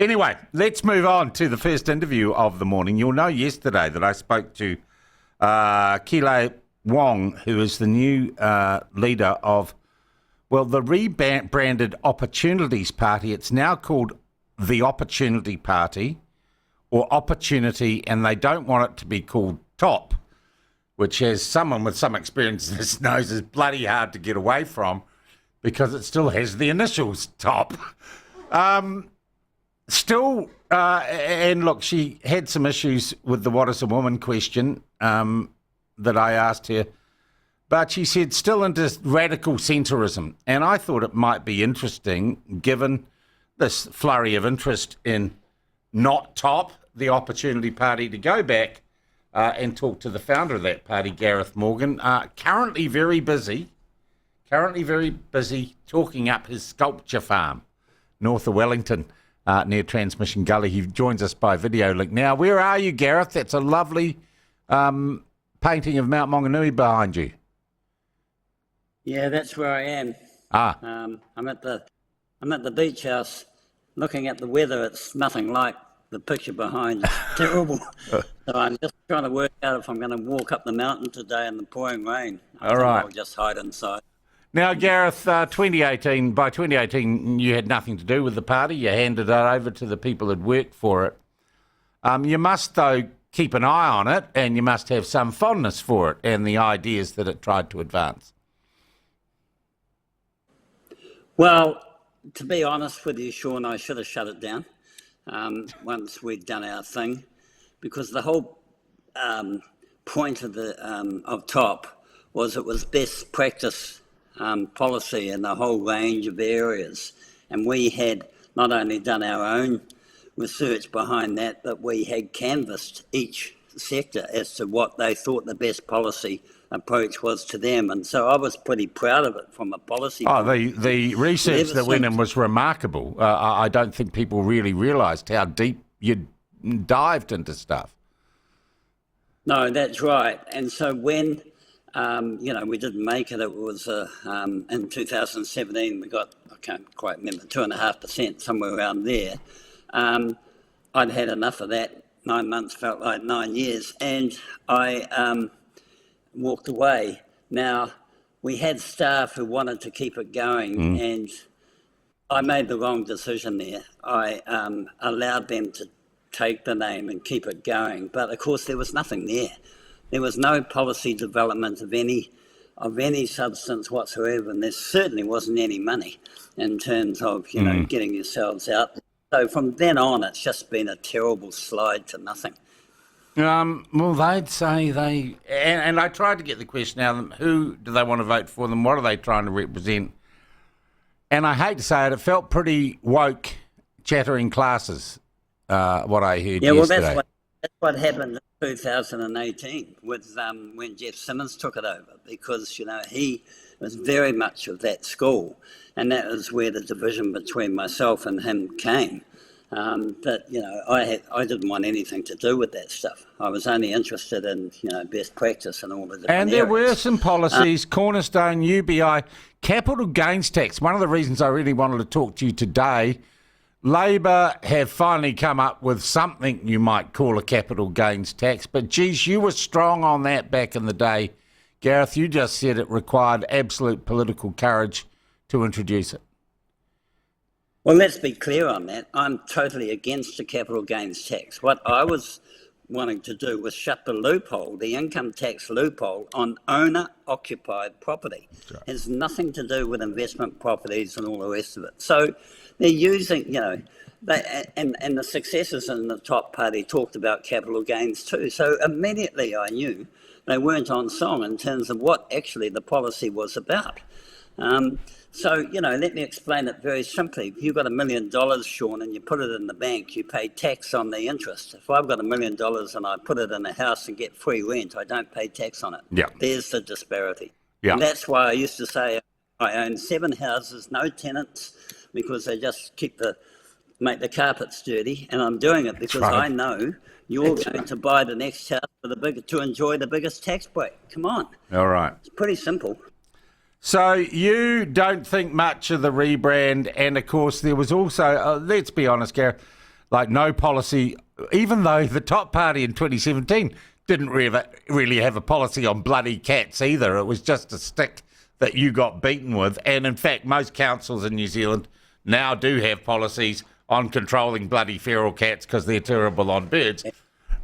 Anyway, let's move on to the first interview of the morning. You'll know yesterday that I spoke to Leah Wong, who is the new leader of, the rebranded Opportunities Party. It's now called the Opportunity Party or Opportunity, and they don't want it to be called TOP, which, as someone with some experience in this knows, is bloody hard to get away from because it still has the initials TOP. And look, she had some issues with the what is a woman question that I asked her, but she said still into radical centrism. And I thought it might be interesting, given this flurry of interest in not TOP, the Opportunity Party, to go back and talk to the founder of that party, Gareth Morgan, currently very busy talking up his sculpture farm north of Wellington, near Transmission Gully. He joins us by video link now. Where are you, Gareth? That's a lovely painting of Mount Maunganui behind you. Yeah, that's where I am. I'm at the beach house looking at the weather. It's nothing like the picture behind. It's terrible. So I'm just trying to work out if I'm going to walk up the mountain today in the pouring rain. All right. I'll just hide inside. Now, Gareth, by 2018, you had nothing to do with the party. You handed it over to the people who'd worked for it. You must, though, keep an eye on it, and you must have some fondness for it and the ideas that it tried to advance. Well, to be honest with you, Sean, I should have shut it down once we'd done our thing, because the whole point of TOP was it was best practice policy in a whole range of areas. And we had not only done our own research behind that, but we had canvassed each sector as to what they thought the best policy approach was to them. And so I was pretty proud of it from a policy point. The research that went in was remarkable. I don't think people really realised how deep you dived into stuff. No, that's right. And so when we didn't make it. It was in 2017. We got, I can't quite remember, 2.5%, somewhere around there. I'd had enough of that. 9 months felt like 9 years, and I walked away. Now, we had staff who wanted to keep it going, and I made the wrong decision there. I allowed them to take the name and keep it going, but of course there was nothing there. There was no policy development of any substance whatsoever, and there certainly wasn't any money in terms of getting yourselves out. So from then on, it's just been a terrible slide to nothing. Well, they'd say and I tried to get the question out of them: who do they want to vote for them? What are they trying to represent? And I hate to say it, it felt pretty woke, chattering classes. What I heard yesterday. Well, that's what happened. 2018 with when Jeff Simmons took it over, because he was very much of that school, and that was where the division between myself and him came. But I didn't want anything to do with that stuff. I was only interested in best practice and all the different And there areas. were some policies, Cornerstone, UBI, capital gains tax. One of the reasons I really wanted to talk to you today. Labor have finally come up with something you might call a capital gains tax, but geez, you were strong on that back in the day. Gareth, you just said it required absolute political courage to introduce it. Well, let's be clear on that. I'm totally against the capital gains tax. What I was wanting to do was shut the loophole, the income tax loophole on owner-occupied property. Right. It has nothing to do with investment properties and all the rest of it. So they're using, and the successors in the TOP party talked about capital gains too. So immediately I knew they weren't on song in terms of what actually the policy was about. So, let me explain it very simply. If you've got $1 million, Sean, and you put it in the bank, you pay tax on the interest. If I've got $1 million and I put it in a house and get free rent, I don't pay tax on it. Yeah. There's the disparity. Yeah. And that's why I used to say I own 7 houses, no tenants, because they just make the carpets dirty. And I'm doing it because I know you're going to buy the next house to enjoy the biggest tax break. Come on. All right. It's pretty simple. So you don't think much of the rebrand, and of course there was also, let's be honest, Gareth, like no policy, even though the top party in 2017 didn't really have a policy on bloody cats either. It was just a stick that you got beaten with. And in fact, most councils in New Zealand now do have policies on controlling bloody feral cats because they're terrible on birds.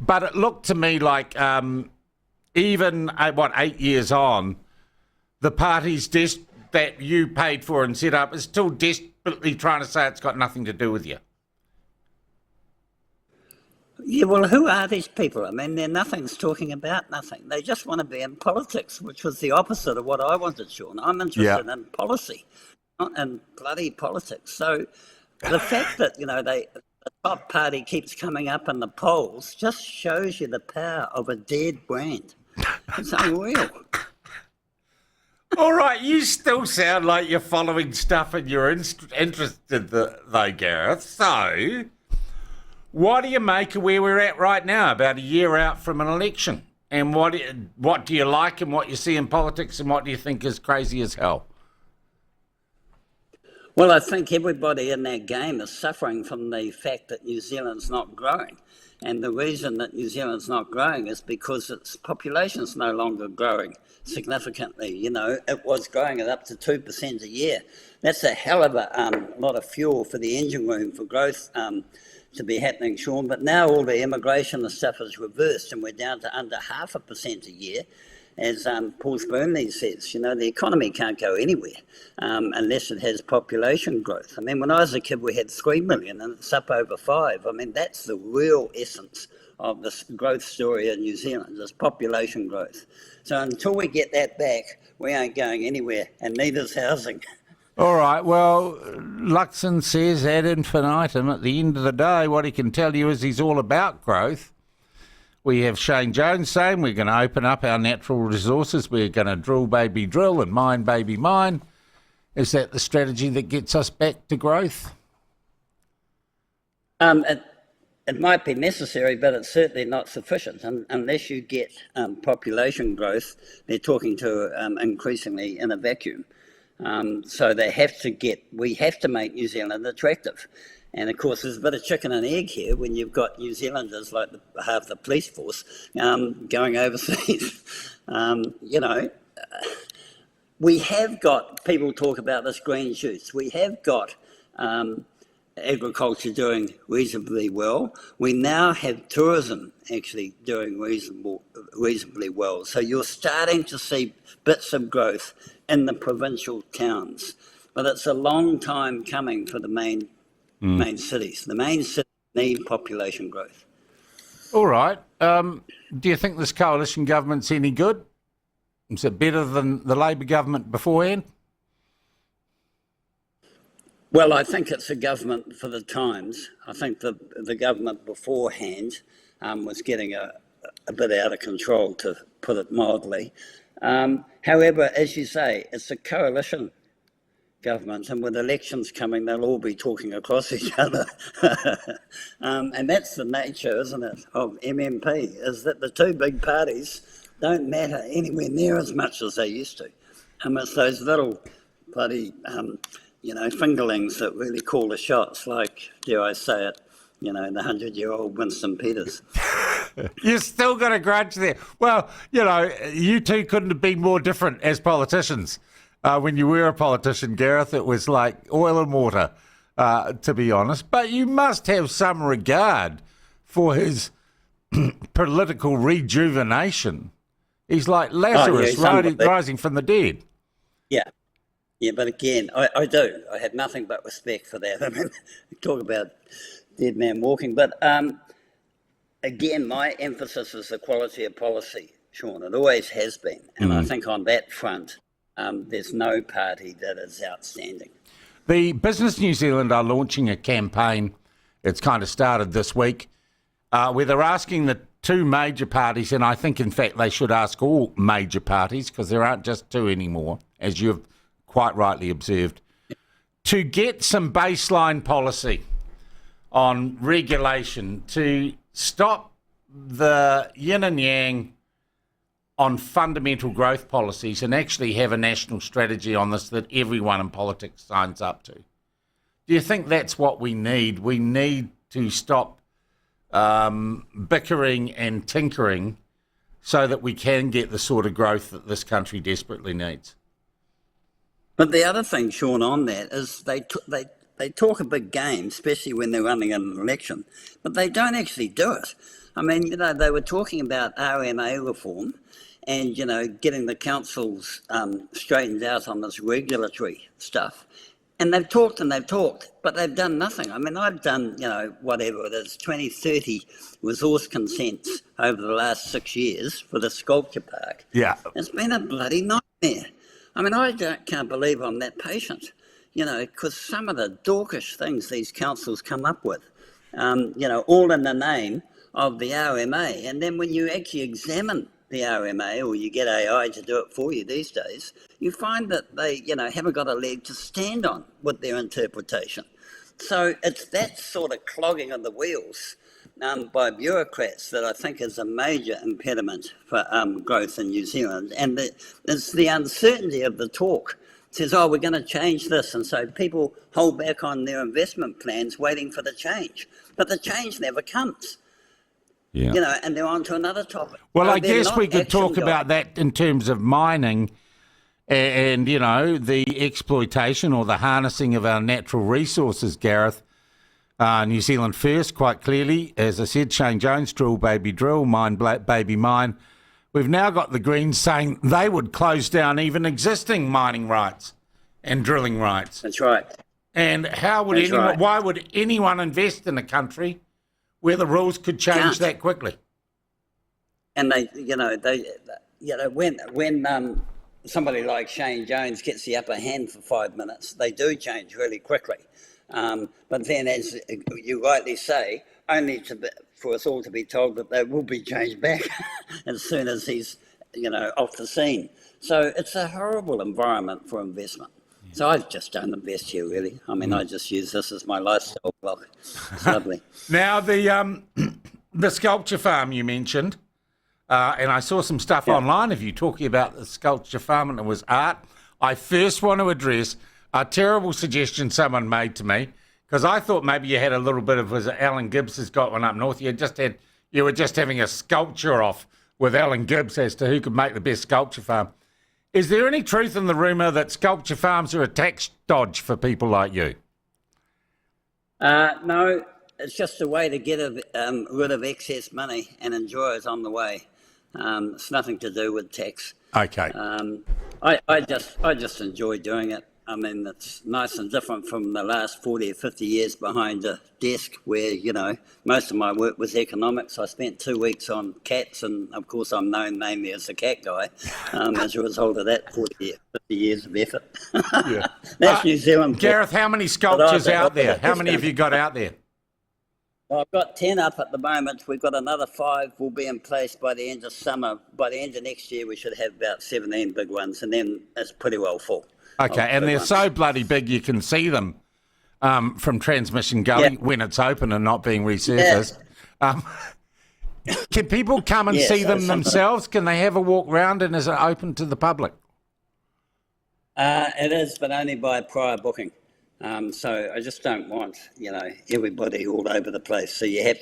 But it looked to me like even, 8 years on, the parties that you paid for and set up is still desperately trying to say it's got nothing to do with you. Yeah, well, who are these people? I mean, nothing's talking about nothing. They just want to be in politics, which was the opposite of what I wanted, Sean. I'm interested in policy, not in bloody politics. So the fact that, the top party keeps coming up in the polls just shows you the power of a dead brand. It's unreal. All right, you still sound like you're following stuff and you're interested, though, Gareth. So, what do you make of where we're at right now, about a year out from an election? And what do you like and what you see in politics, and what do you think is crazy as hell? Well, I think everybody in that game is suffering from the fact that New Zealand's not growing. And the reason that New Zealand's not growing is because its population's no longer growing significantly. It was growing at up to 2% a year. That's a hell of a lot of fuel for the engine room for growth to be happening, Sean. But now all the immigration and stuff is reversed, and we're down to under 0.5% a year. As Paul Burnley says, the economy can't go anywhere unless it has population growth. I mean, when I was a kid, we had 3 million and it's up over 5. I mean, that's the real essence of this growth story in New Zealand, is population growth. So until we get that back, we ain't going anywhere, and neither's housing. All right, well, Luxon says ad infinitum. At the end of the day, what he can tell you is he's all about growth. We have Shane Jones saying we're going to open up our natural resources. We're going to drill, baby, drill, and mine, baby, mine. Is that the strategy that gets us back to growth? It might be necessary, but it's certainly not sufficient. And unless you get population growth, they're talking to increasingly in a vacuum. So we have to make New Zealand attractive. And of course, there's a bit of chicken and egg here when you've got New Zealanders like half the police force going overseas. We have got, people talk about this green shoots. We have got agriculture doing reasonably well. We now have tourism actually doing reasonably well. So you're starting to see bits of growth in the provincial towns. But it's a long time coming for the main cities. The main cities need population growth. All right. Do you think this coalition government's any good? Is it better than the Labor government beforehand? Well, I think it's a government for the times. I think the government beforehand was getting a bit out of control, to put it mildly. However, as you say, it's a coalition government, and with elections coming, they'll all be talking across each other. And that's the nature, isn't it, of MMP, is that the two big parties don't matter anywhere near as much as they used to. And it's those little bloody, fingerlings that really call the shots, like, dare I say it, the 100-year-old Winston Peters. You still got a grudge there. Well, you two couldn't have been more different as politicians. When you were a politician, Gareth, it was like oil and water, to be honest. But you must have some regard for his political rejuvenation. He's like Lazarus rising from the dead. Yeah, but again, I do. I have nothing but respect for that. I mean, talk about dead man walking. But again, my emphasis is the quality of policy, Sean. It always has been. And I think on that front, there's no party that is outstanding. The Business New Zealand are launching a campaign. It's kind of started this week, where they're asking the two major parties, and I think, in fact, they should ask all major parties, because there aren't just two anymore, as you've quite rightly observed, to get some baseline policy on regulation to stop the yin and yang on fundamental growth policies and actually have a national strategy on this that everyone in politics signs up to. Do you think that's what we need? We need to stop bickering and tinkering so that we can get the sort of growth that this country desperately needs. But the other thing, Sean, on that is they talk a big game, especially when they're running an election, but they don't actually do it. I mean, they were talking about RMA reform and, getting the councils straightened out on this regulatory stuff. And they've talked, but they've done nothing. I mean, I've done, whatever it is, 20, 30 resource consents over the last 6 years for the sculpture park. Yeah. It's been a bloody nightmare. I mean, can't believe I'm that patient, because some of the dorkish things these councils come up with, all in the name of the RMA. And then when you actually examine the RMA, or you get AI to do it for you these days, you find that they, haven't got a leg to stand on with their interpretation. So it's that sort of clogging of the wheels by bureaucrats that I think is a major impediment for growth in New Zealand. And it's the uncertainty of the talk. It says, we're going to change this. And so people hold back on their investment plans waiting for the change. But the change never comes. Yeah. And they're on to another topic. Well, I guess we could talk about that in terms of mining and, the exploitation or the harnessing of our natural resources, Gareth. New Zealand first, quite clearly. As I said, Shane Jones, drill, baby, drill, mine, baby, mine. We've now got the Greens saying they would close down even existing mining rights and drilling rights. That's right. And why would anyone invest in a country where the rules could change that quickly? And when somebody like Shane Jones gets the upper hand for 5 minutes, they do change really quickly. But then, as you rightly say, only for us all to be told that they will be changed back as soon as he's, off the scene. So it's a horrible environment for investment. So I just don't invest here, really. I mean, I just use this as my lifestyle block. It's lovely. Now, the sculpture farm you mentioned, and I saw some stuff online of you talking about the sculpture farm, and it was art. I first want to address a terrible suggestion someone made to me, because I thought maybe you had a little bit of, was it Alan Gibbs has got one up north? You were just having a sculpture off with Alan Gibbs as to who could make the best sculpture farm. Is there any truth in the rumour that sculpture farms are a tax dodge for people like you? No, it's just a way to get rid of excess money and enjoy it on the way. It's nothing to do with tax. Okay. I just enjoy doing it. I mean, it's nice and different from the last 40 or 50 years behind a desk where, most of my work was economics. I spent 2 weeks on cats, and of course I'm known mainly as the cat guy as a result of that 40 or 50 years of effort. Yeah. That's New Zealand. Gareth, how many sculptures out there? How many have you got out there? I've got 10 up at the moment. We've got another 5 will be in place by the end of summer. By the end of next year, we should have about 17 big ones, and then it's pretty well full. Okay, and they're so bloody big you can see them from Transmission Gully when it's open and not being resurfaced. Yeah. Can people come and see them themselves? Can they have a walk round, and is it open to the public? It is, but only by prior booking. So I just don't want, everybody all over the place. So you have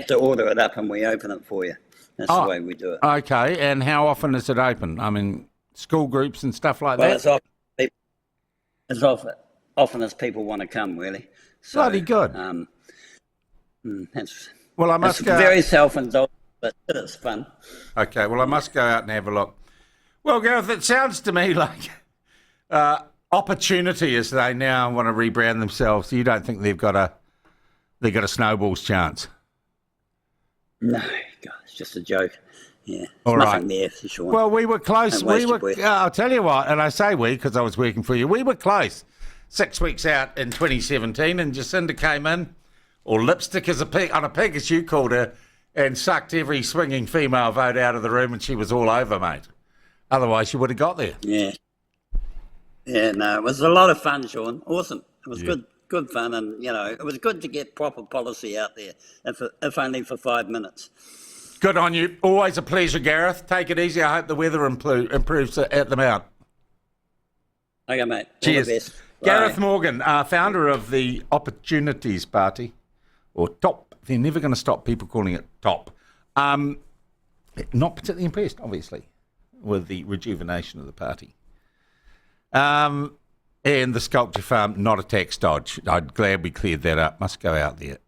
to order it up, and we open it for you. That's the way we do it. Okay, and how often is it open? I mean, school groups and stuff like that? As often as people want to come, really. So, bloody good. Well, I must go. Very self-indulgent, but it is fun. Okay, well, I must go out and have a look. Well, Gareth, it sounds to me like Opportunity, as they now want to rebrand themselves. You don't think they've got a snowball's chance? No, God, it's just a joke. Yeah, all nothing right. There for sure. Well, we were close. I'll tell you what, and I say we because I was working for you. We were close. 6 weeks out in 2017, and Jacinda came in, or lipstick as a pig, on a pig, as you called her, and sucked every swinging female vote out of the room, and she was all over, mate. Otherwise, you would have got there. Yeah. Yeah, no, it was a lot of fun, Sean. Awesome. It was good fun, and, it was good to get proper policy out there, if only for 5 minutes. Good on you. Always a pleasure, Gareth. Take it easy. I hope the weather improves at the Mount. Okay, mate. Cheers. All the best. Gareth Morgan, founder of the Opportunities Party. or top. They're never going to stop people calling it top. Not particularly impressed, obviously, with the rejuvenation of the party. And the sculpture farm, not a tax dodge. I'm glad we cleared that up. Must go out there.